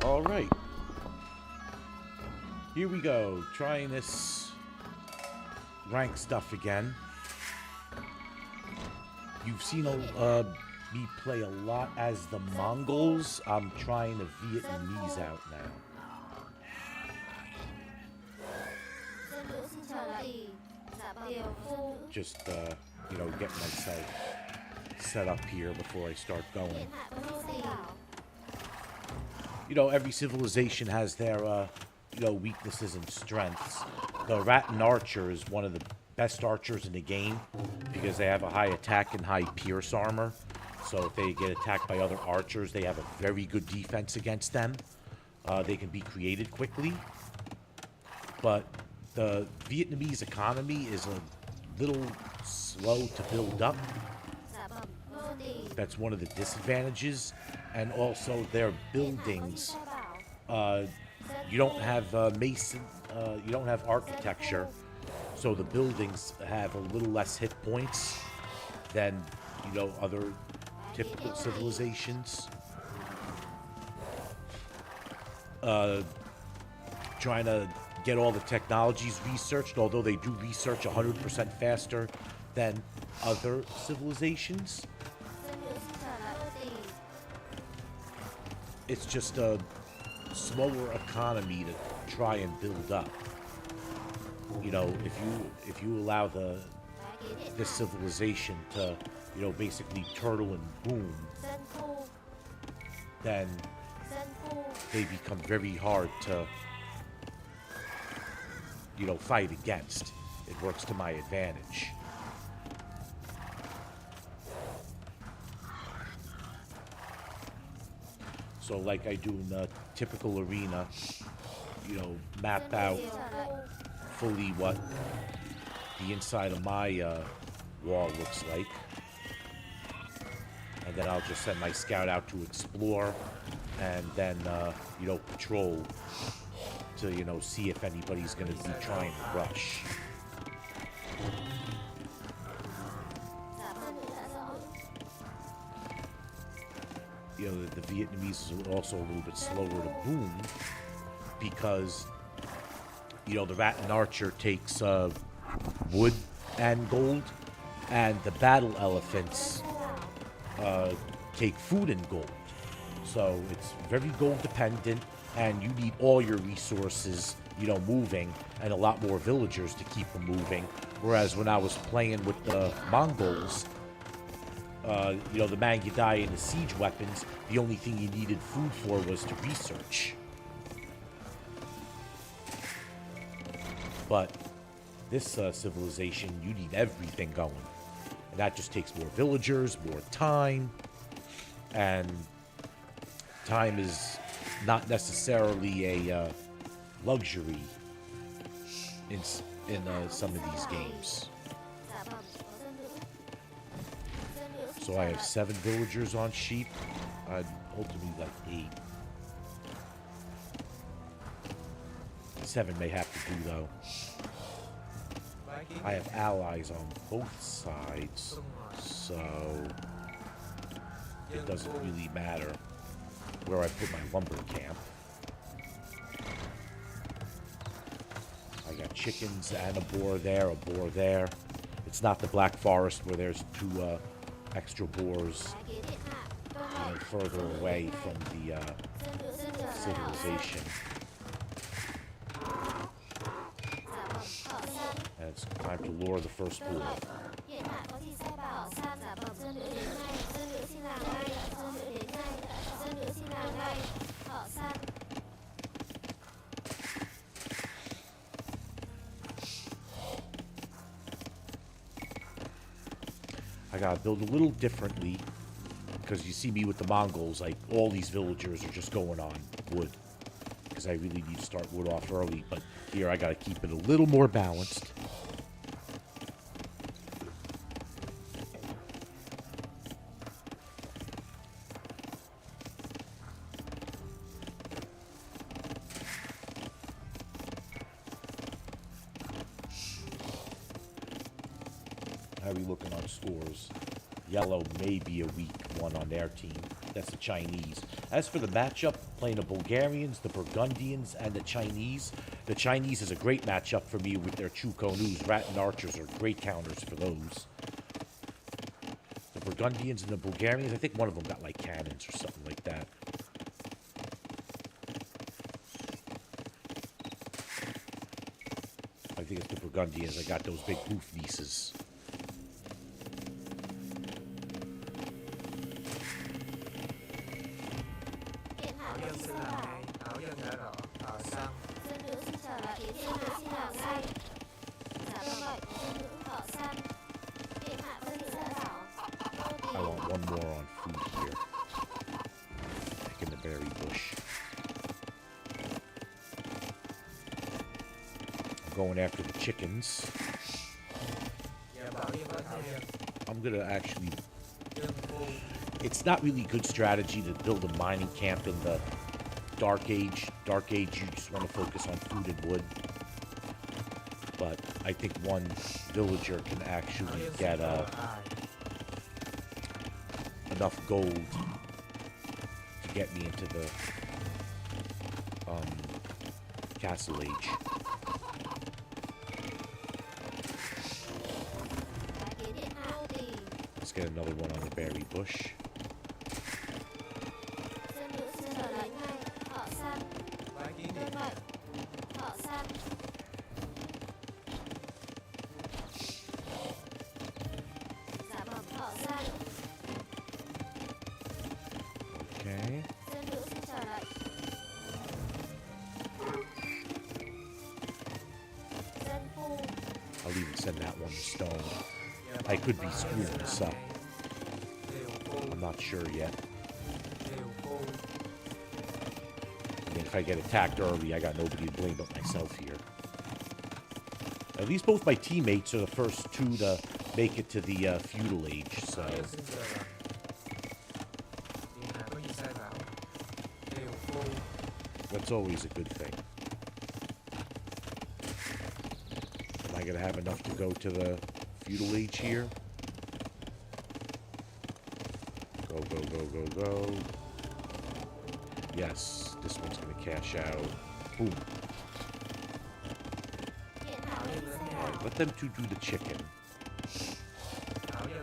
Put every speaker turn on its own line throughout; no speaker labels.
Alright. Here we go. Trying this rank stuff again. You've seen me play a lot as the Mongols. I'm trying the Vietnamese out now. Just, get myself set up here before I start going. Every civilization has their, weaknesses and strengths. The Rattan Archer is one of the best archers in the game because they have a high attack and high pierce armor. So if they get attacked by other archers, they have a very good defense against them. They can be created quickly. But the Vietnamese economy is a little slow to build up. That's one of the disadvantages. And also their buildings, you don't have you don't have architecture, so the buildings have a little less hit points than, other typical civilizations. Trying to get all the technologies researched, although they do research 100% faster than other civilizations. It's just a slower economy to try and build up. If you allow this civilization to, basically turtle and boom, then they become very hard to, fight against. It works to my advantage. So like I do in a typical arena, map out fully what the inside of my wall looks like. And then I'll just send my scout out to explore and then, patrol to, see if anybody's going to be trying to rush. The Vietnamese is also a little bit slower to boom because, the Rattan Archer takes wood and gold, and the battle elephants take food and gold. So it's very gold dependent, and you need all your resources, moving, and a lot more villagers to keep them moving. Whereas when I was playing with the Mongols, the Mangudai and the siege weapons, the only thing you needed food for was to research. But this civilization, you need everything going. And that just takes more villagers, more time. And time is not necessarily a luxury in some of these games. So I have 7 villagers on sheep. I'd ultimately like 8. 7 may have to do, though. I have allies on both sides, so it doesn't really matter where I put my lumber camp. I got chickens and a boar there. It's not the Black Forest where there's 2 extra boars, further away from the civilization. And it's time to lure the first boar. I gotta build a little differently because you see me with the Mongols, like all these villagers are just going on wood because I really need to start wood off early, but here I gotta keep it a little more balanced. How are we looking on scores? Yellow may be a weak one on their team. That's the Chinese. As for the matchup, playing the Bulgarians, the Burgundians, and the Chinese is a great matchup for me with their Chukonus. Rat and Archers are great counters for those. The Burgundians and the Bulgarians, I think one of them got like cannons or something like that. I think it's the Burgundians. I got those big poof nieces. I want one more on food here. Taking the berry bush. I'm going after the chickens. I'm gonna actually... It's not really good strategy to build a mining camp in the Dark Age. Dark Age, you just want to focus on food and wood. But I think one villager can actually get enough gold to get me into the Castle Age. Let's get another one on the berry bush. Okay. I'll even send that one to stone. I could be screwing this up. I'm not sure yet. I mean, if I get attacked early, I got nobody to blame but myself here. At least both my teammates are the first two to make it to the feudal age, so... That's always a good thing. Am I going to have enough to go to the feudal age here? Go, go, go, go, go. Yes, this one's going to cash out. Boom. Alright, let them two do the chicken.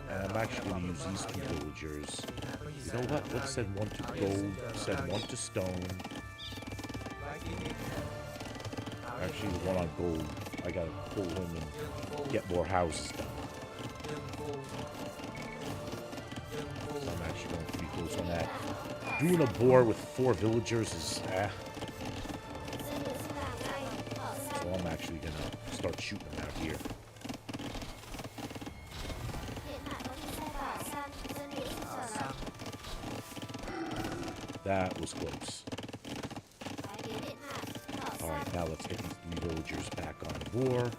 And I'm actually going to use these two villagers. You know what? Let's send one to gold, send one to stone. Actually, the one on gold, I gotta pull him and get more houses done. So I'm actually going pretty close on that. Doing a boar with 4 villagers is, So I'm actually gonna start shooting them out here. That was close. Alright, now let's get these 3 villagers back on the boar.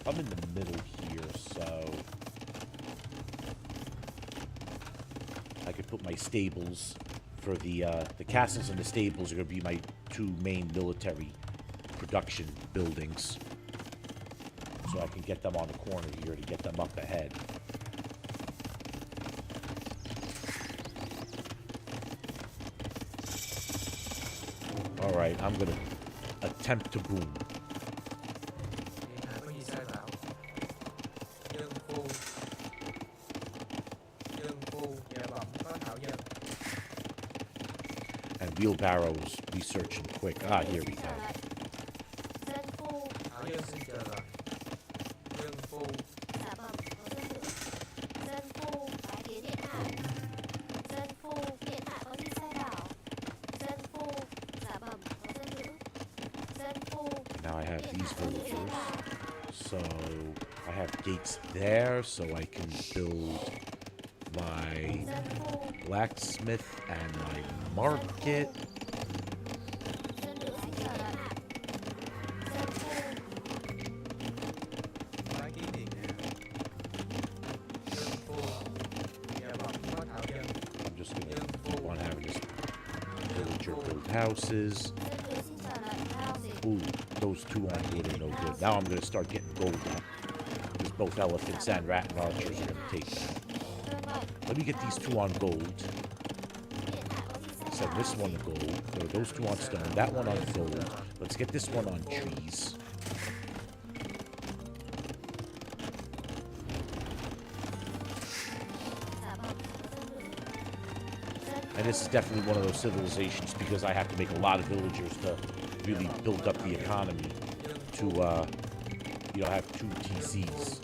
I'm in the middle here, so I could put my stables for the castles and the stables are going to be my 2 main military production buildings. So I can get them on the corner here to get them up ahead. Alright, I'm going to attempt to boom. And wheelbarrows researching quick. Ah, here we go. Now I have these villagers. So I have gates there so I can build my blacksmith and my market. I'm just gonna keep on having this villager build houses. Ooh, those two on wood are no good. Now I'm going to start getting gold up. Because both elephants and rat and archers are going to take that. Let me get these two on gold. Send this one to gold. So those two on stone. That one on gold. Let's get this one on trees. And this is definitely one of those civilizations because I have to make a lot of villagers to really build up the economy to, you know, have 2 TCs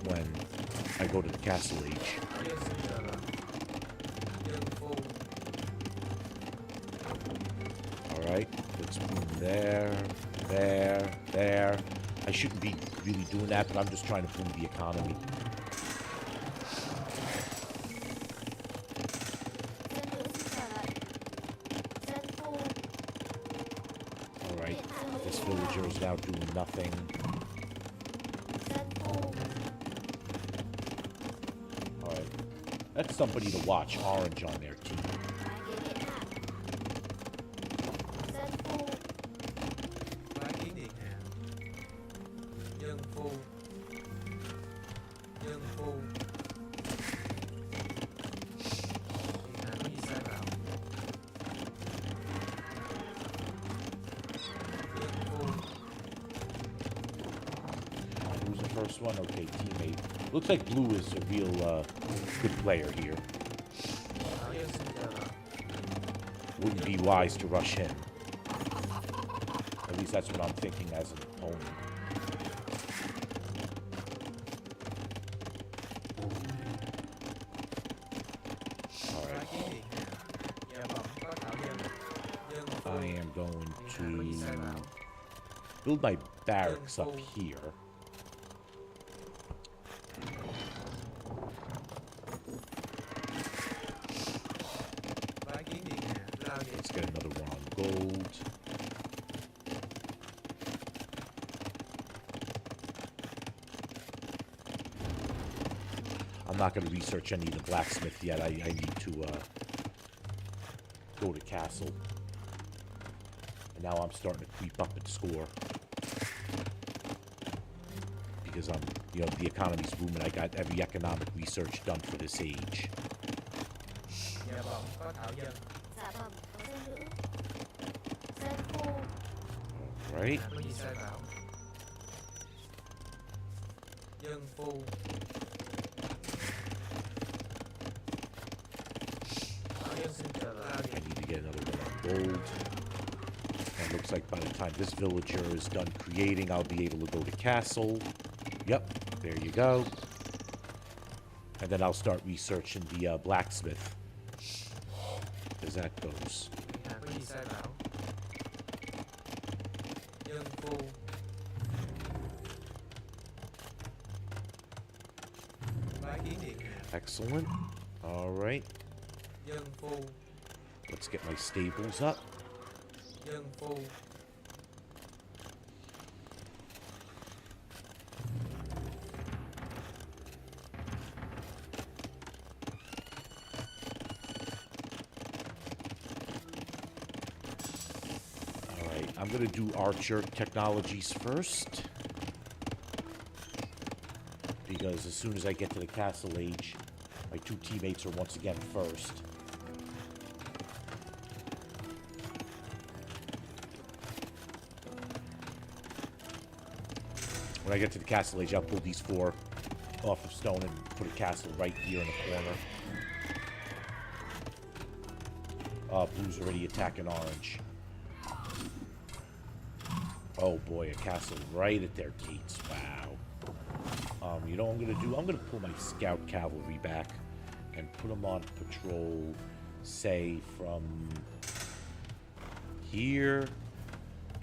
when I go to the castle age. Alright, let's boom there, there. I shouldn't be really doing that, but I'm just trying to boom the economy. Alright, this villager is now doing nothing. Alright, that's somebody to watch. Orange on their team. First one, okay, teammate. Looks like blue is a real good player here. Wouldn't be wise to rush him. At least that's what I'm thinking as an opponent. Alright. I am going to build my barracks up here. Let's get another one on gold. I'm not going to research any of the blacksmith yet. I need to go to castle. And now I'm starting to creep up in score. Because I'm, you know, the economy's booming. I got every economic research done for this age. Right. I need to get another one on gold. And looks like by the time this villager is done creating, I'll be able to go to castle. Yep, there you go. And then I'll start researching the blacksmith. As that goes. Excellent. All right. Let's get my stables up. Alright, I'm going to do archer technologies first. Because as soon as I get to the castle age, my 2 teammates are once again first. When I get to the castle age, I'll pull these 4 off of stone and put a castle right here in the corner. Blue's already attacking orange. Oh boy, a castle right at their gates. Wow. You know what I'm going to do? I'm going to pull my scout cavalry back and put them on patrol, say, from here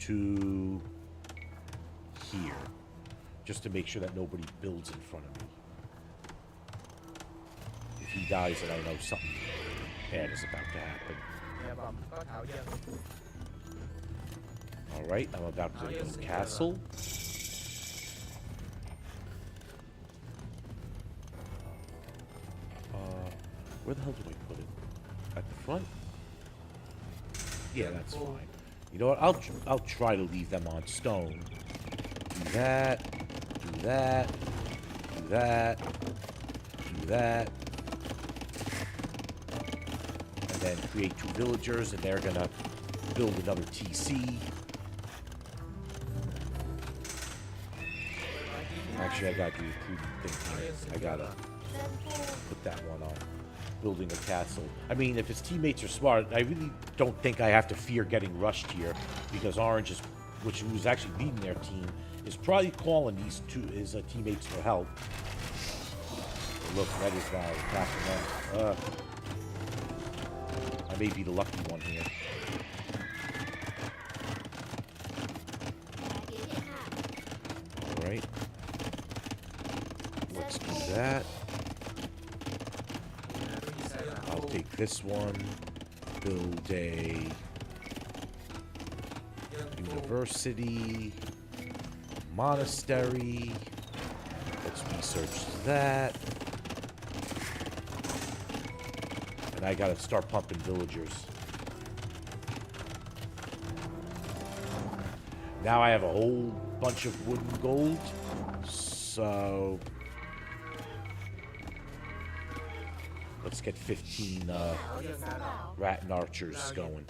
to here. Just to make sure that nobody builds in front of me. If he dies, then I know something bad is about to happen. Alright, I'm about to go to the castle. Where the hell do I put it? At the front? Yeah, that's fine. You know what? I'll try to leave them on stone. Do that. Do that. Do that. Do that. And then create 2 villagers, and they're gonna build another TC. Actually, I gotta do a prudent thing here. I gotta put that one on. Building a castle. I mean, if his teammates are smart, I really don't think I have to fear getting rushed here, because Orange is, who's actually leading their team, is probably calling his teammates for help. But look, Red is now attacking them. I may be the lucky one here. All right. Let's do that. I'll take this one, build a university, monastery. Let's research that. And I gotta start pumping villagers. Now I have a whole bunch of wood and gold, so let's get 15 rat and archers going.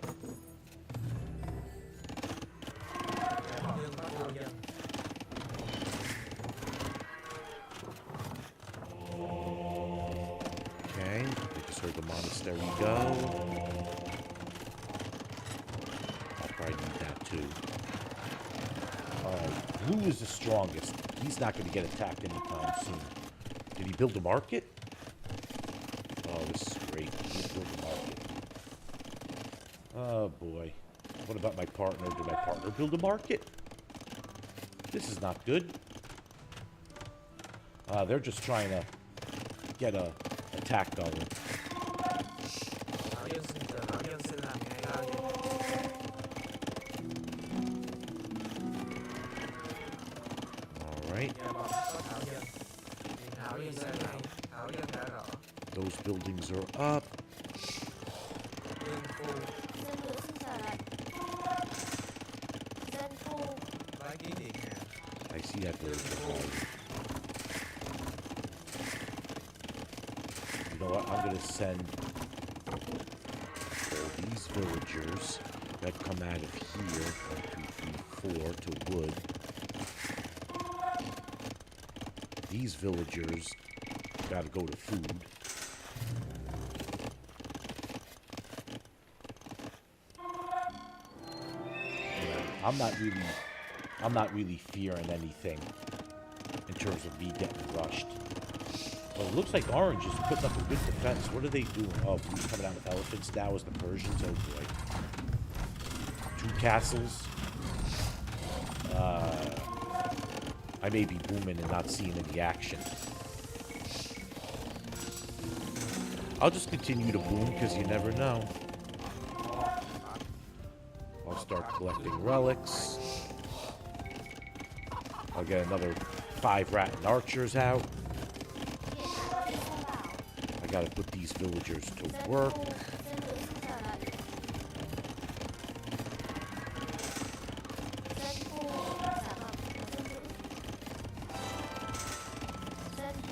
Okay, I just heard the monastery go. I'll probably need that too. Alright, blue is the strongest. He's not going to get attacked anytime soon. Did he build a market? Oh, this is great. He did build a market. Oh boy. What about my partner? Did my partner build a market? This is not good. They're just trying to get a attack going. Alright. Those buildings are up. I see that village. You know what? I'm going to send all these villagers that come out of here, 1, 2, 3, 4, to wood. These villagers got to go to food. I'm not really fearing anything in terms of me getting rushed. Well, it looks like Orange is putting up a good defense. What are they doing? Oh, Blue's coming out with elephants now as the Persians. Oh boy. 2 castles. I may be booming and not seeing any action. I'll just continue to boom because you never know. I'll start collecting relics. I'll get another 5 rat and archers out. I gotta put these villagers to work.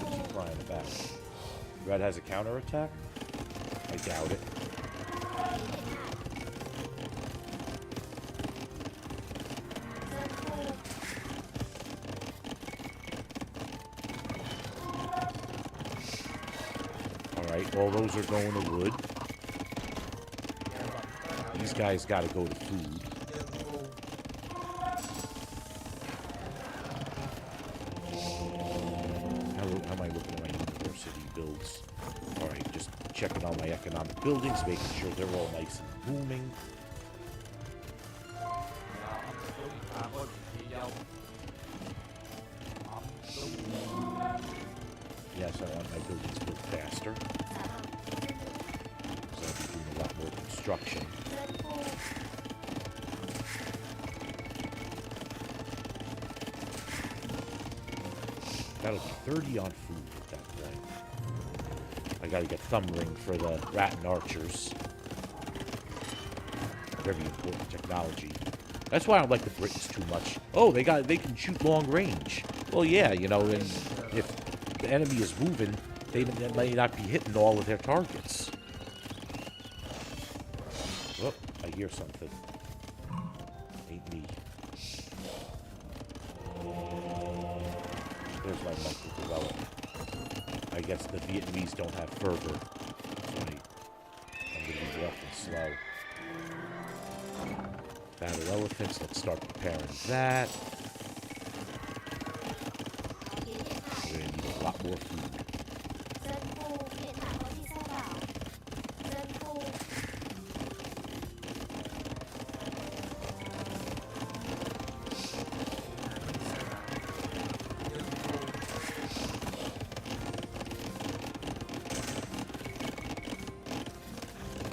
What's he crying about? Red has a counterattack? I doubt it. Alright, all those are going to wood. These guys gotta go to food. How am I looking at my university builds? Alright, just checking on my economic buildings, making sure they're all nice and booming. Yes, I want my buildings built faster. Because I'll be doing a lot more construction. That'll be 30 on food at that point. I gotta get thumb ring for the rat and archers. very important technology. That's why I don't like the Britons too much. Oh, they can shoot long range. Well, yeah, you know, and if the enemy is moving, they may not be hitting all of their targets. Oh, I hear something. Ain't me. There's my muscle development. I guess the Vietnamese don't have fervor. So I'm gonna be walking slow. Battle elephants, let's start preparing that. We're gonna need a lot more food.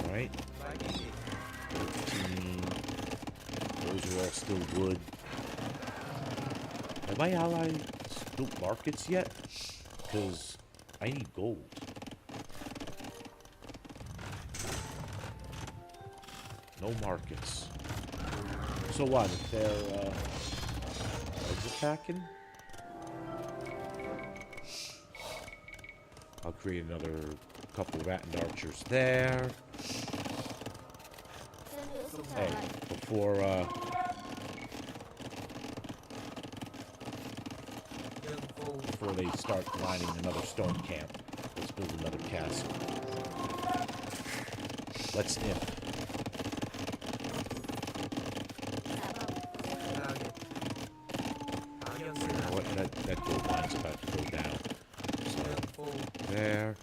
Alright. 13. Those are all still wood. Have my allies built markets yet? Because I need gold. No markets. So what? If they're attacking? I'll create another couple of rat and archers there. Hey, before they start lining another stone camp, let's build another castle. Let's imp. What, that gold mine's about to go down. So, there.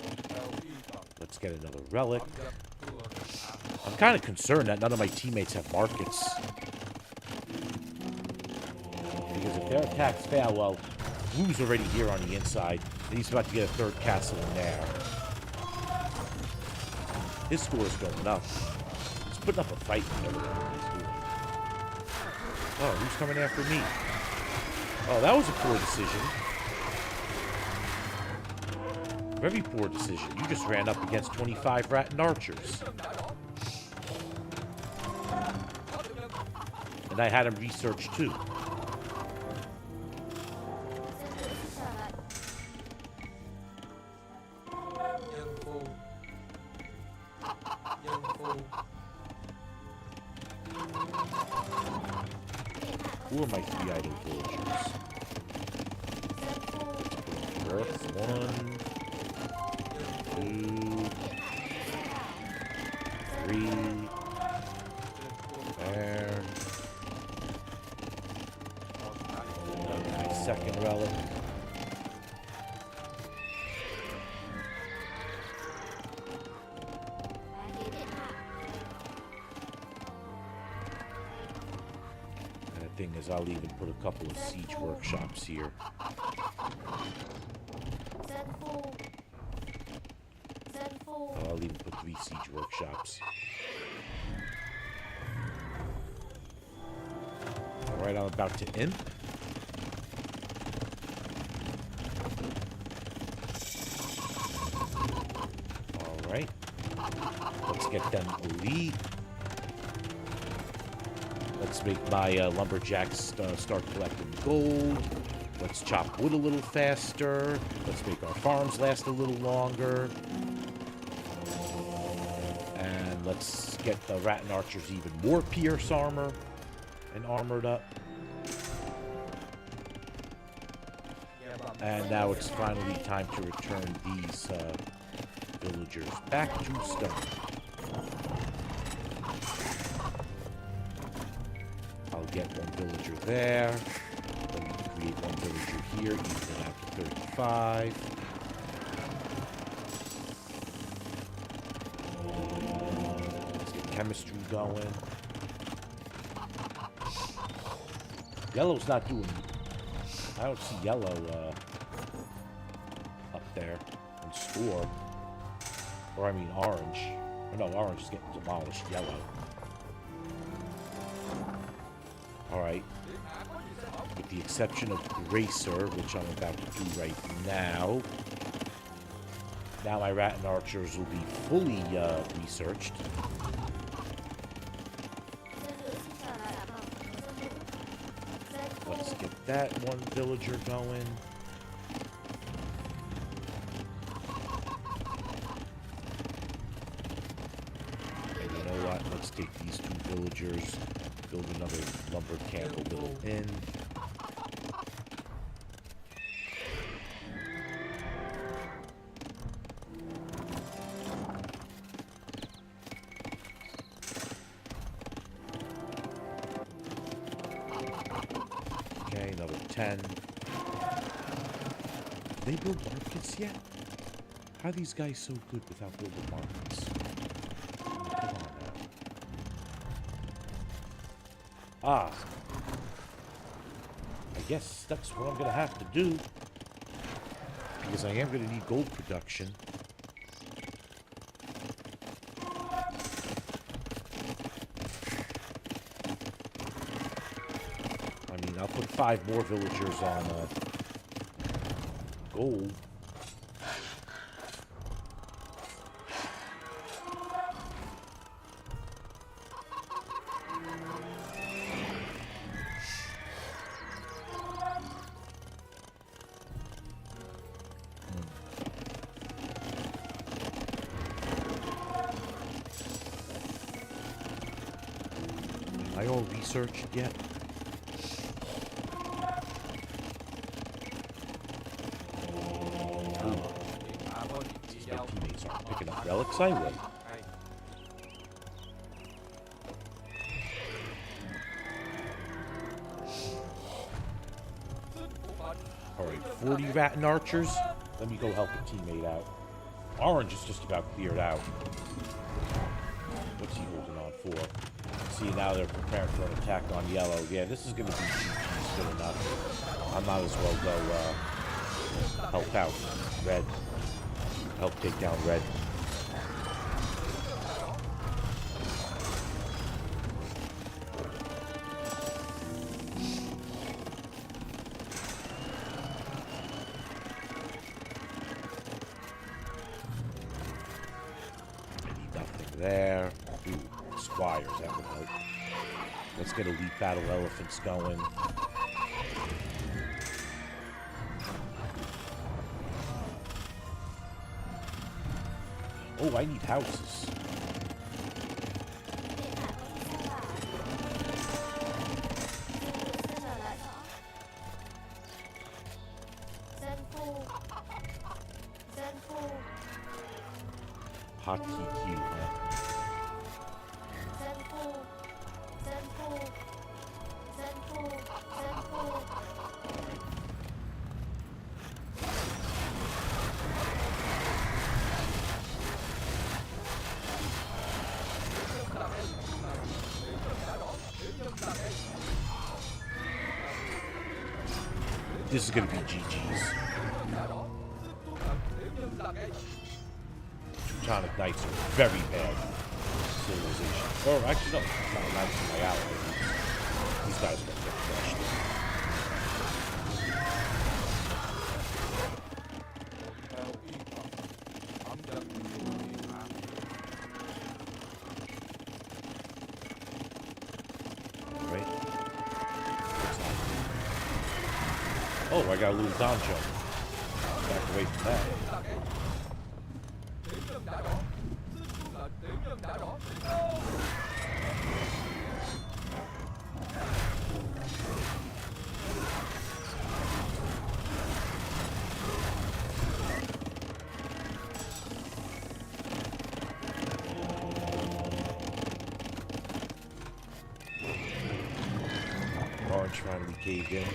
Let's get another relic. I'm kind of concerned that none of my teammates have markets. Because if their attacks fail, well, Blue's already here on the inside, and he's about to get a third castle in there. His score is going up. He's putting up a fight with everything he's doing. Oh, who's coming after me? Oh, that was a poor decision. Very poor decision. You just ran up against 25 rat and archers. And I had him research too. Who are my 3 idle villagers? Earth, 1, 2, 3. There. My second relic. Thing is, I'll even put a couple of siege workshops here. I'll even put 3 siege workshops. Alright, I'm about to imp. Alright. Let's get them elite. Let's make my lumberjacks start collecting gold. Let's chop wood a little faster. Let's make our farms last a little longer. And let's get the rat and archers even more pierce armor and armored up. And now it's finally time to return these villagers back to stone. Get one villager there. Then we can create one villager here, even it out to 35. Let's get chemistry going. Yellow's not doing. I don't see yellow up there in score. Or I mean orange. Oh, no, orange is getting demolished. Yellow. Alright, with the exception of Gracer, which I'm about to do right now. Now my rat and archers will be fully researched. Let's get that one villager going. And you know what? Let's take these 2 villagers, build another lumber camp a little in. Okay, another 10. Did they build markets yet? How are these guys so good without building markets? Come on now. Ah. I guess that's what I'm going to have to do. Because I am going to need gold production. I mean, I'll put 5 more villagers on gold. Am I all researched yet? My teammates aren't picking up relics. I will. Alright, 40 Rattan archers. Let me go help a teammate out. Orange is just about cleared out. What's he holding on for? See, now they're preparing for an attack on yellow. Yeah, this is going to be GG's good enough. I might as well go help out red. Help take down red. There. Ooh, squires, that would help. Let's get elite battle elephants going. Oh, I need houses. Hotkey Q, huh? This is going to be GG's. Teutonic Knights are very bad civilization. Or actually, no, Teutonic Knights are my ally. These guys are going to get crushed. Oh, I got a little down jump. Back away from that. Orange finally caved in.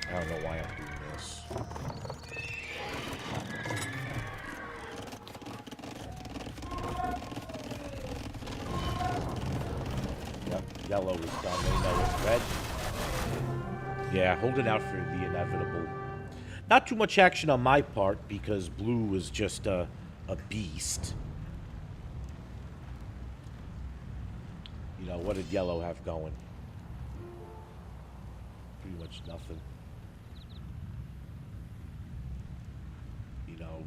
I don't know why I'm doing this. Yep, yellow is done. They know it's red. Yeah, holding out for the inevitable. Not too much action on my part because blue was just a beast. You know, what did yellow have going? Pretty much nothing. You know,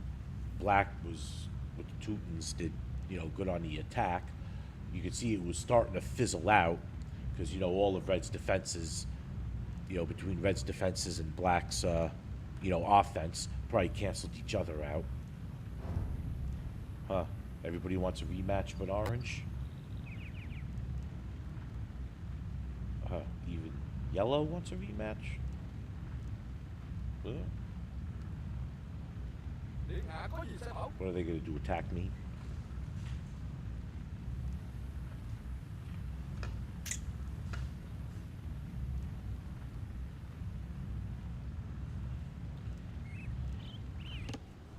black was, with the Teutons, did good on the attack. You could see it was starting to fizzle out because, all of Red's defenses, between Red's defenses and Black's, offense probably canceled each other out. Huh. Everybody wants a rematch but Orange? Even Yellow wants a rematch? Huh. What are they going to do, attack me?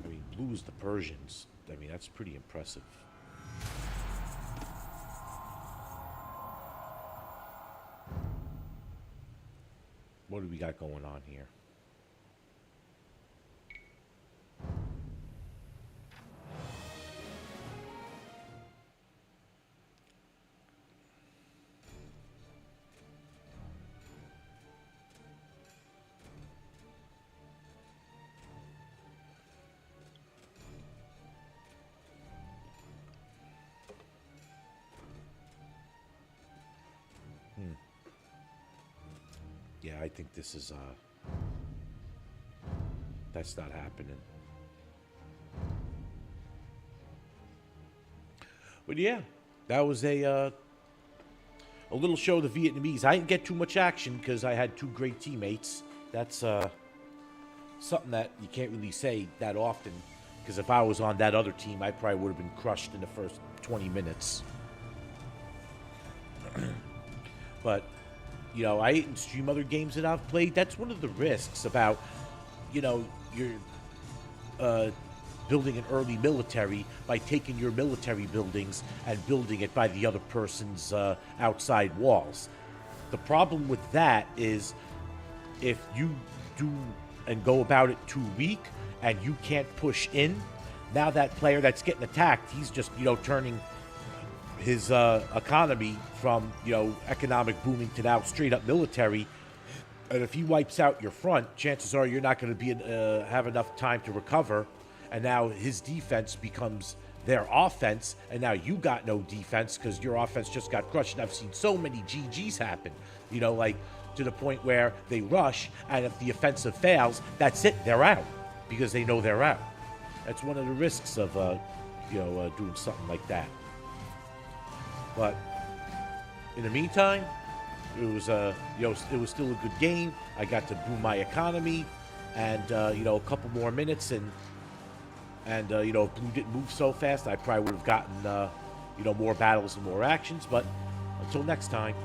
I mean, Blue's the Persians. I mean, that's pretty impressive. What do we got going on here? Yeah, I think this is, that's not happening. But yeah, that was a little show of the Vietnamese. I didn't get too much action because I had two great teammates. That's, something that you can't really say that often, because if I was on that other team, I probably would have been crushed in the first 20 minutes. But, I didn't stream other games that I've played. That's one of the risks about, you're building an early military by taking your military buildings and building it by the other person's outside walls. The problem with that is if you do and go about it too weak and you can't push in, now that player that's getting attacked, he's just, turning his economy from, economic booming to now straight up military. And if he wipes out your front, chances are you're not going to be have enough time to recover. And now his defense becomes their offense. And now you got no defense because your offense just got crushed. And I've seen so many GGs happen, like to the point where they rush. And if the offensive fails, that's it. They're out because they know they're out. That's one of the risks of, doing something like that. But in the meantime, it was it was still a good game. I got to boom my economy, and a couple more minutes, and if Blue didn't move so fast, I probably would have gotten more battles and more actions. But until next time.